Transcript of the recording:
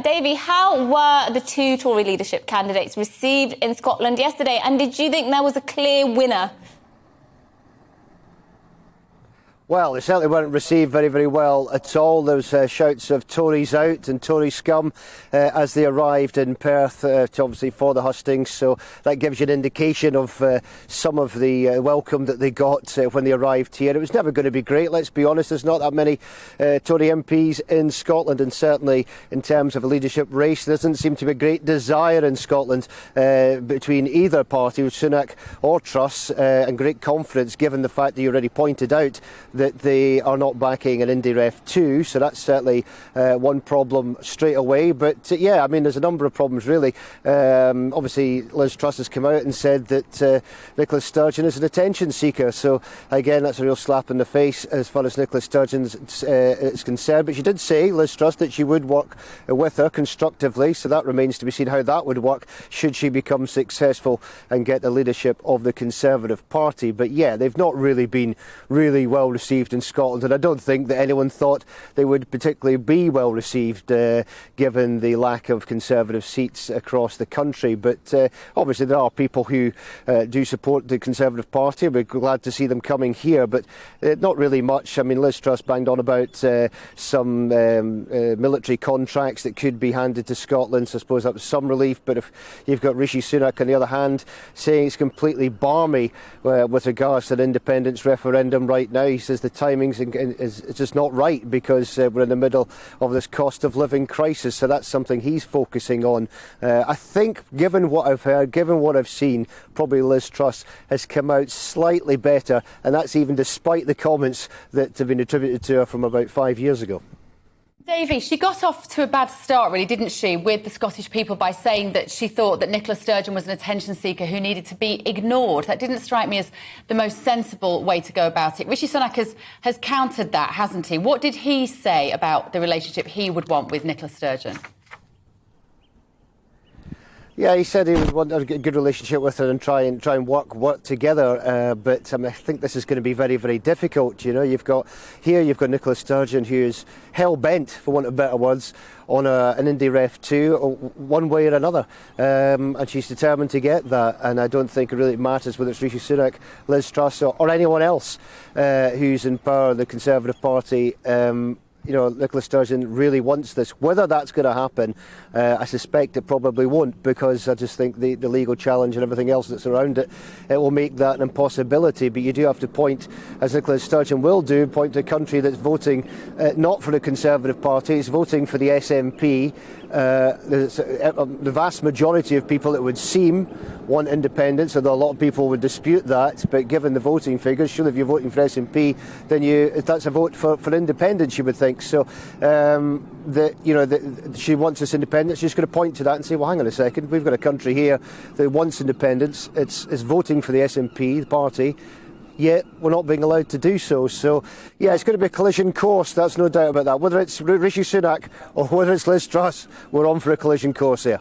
Davie, how were the two Tory leadership candidates received in Scotland yesterday, and did you think there was a clear winner? Well, they certainly weren't received very, very well at all. There was shouts of Tories out and Tory scum as they arrived in Perth, obviously for the hustings. So that gives you an indication of some of the welcome that they got when they arrived here. It was never going to be great, let's be honest. There's not that many Tory MPs in Scotland, and certainly in terms of a leadership race, there doesn't seem to be a great desire in Scotland between either party, Sunak or Truss, and great confidence given the fact that you already pointed out that they are not backing an Indie Ref 2, so that's certainly one problem straight away. But yeah, I mean, there's a number of problems really. Obviously, Liz Truss has come out and said that Nicola Sturgeon is an attention seeker, so again, that's a real slap in the face as far as Nicola Sturgeon is concerned. But she did say, Liz Truss, that she would work with her constructively, so that remains to be seen how that would work should she become successful and get the leadership of the Conservative Party. But yeah, they've not really been really well received in Scotland, and I don't think that anyone thought they would particularly be well received given the lack of Conservative seats across the country. But obviously there are people who do support the Conservative Party. We're glad to see them coming here, but not really much. I mean, Liz Truss banged on about some military contracts that could be handed to Scotland, so I suppose that was some relief. But if you've got Rishi Sunak on the other hand saying it's completely balmy with regards to an independence referendum right now, he says the timing is just not right because we're in the middle of this cost of living crisis, so that's something he's focusing on. I think, given what I've heard, given what I've seen, probably Liz Truss has come out slightly better, and that's even despite the comments that have been attributed to her from about 5 years ago. Davie, she got off to a bad start, really, didn't she, with the Scottish people by saying that she thought that Nicola Sturgeon was an attention seeker who needed to be ignored. That didn't strike me as the most sensible way to go about it. Rishi Sunak has countered that, hasn't he? What did he say about the relationship he would want with Nicola Sturgeon? Yeah, he said he would want a good relationship with her and try and work together. But I think this is going to be very, very difficult. You know, you've got Nicola Sturgeon, who is hell bent, for want of better words, on an Indie Ref 2, one way or another, and she's determined to get that. And I don't think it really matters whether it's Rishi Sunak, Liz Truss, or anyone else who's in power in the Conservative Party. You know, Nicola Sturgeon really wants this. Whether that's going to happen, I suspect it probably won't, because I just think the legal challenge and everything else that's around it, it will make that an impossibility. But you do have to point, as Nicola Sturgeon will do, point to a country that's voting not for the Conservative Party, it's voting for the SNP. The vast majority of people, it would seem, want independence, although a lot of people would dispute that. But given the voting figures, surely if you're voting for SNP, then that's a vote for independence, you would think. So she wants this independence. She's going to point to that and say, well, hang on a second, we've got a country here that wants independence. It's voting for the SNP, the party, yet we're not being allowed to do so. So, yeah, it's going to be a collision course, that's no doubt about that. Whether it's Rishi Sunak or whether it's Liz Truss, we're on for a collision course here.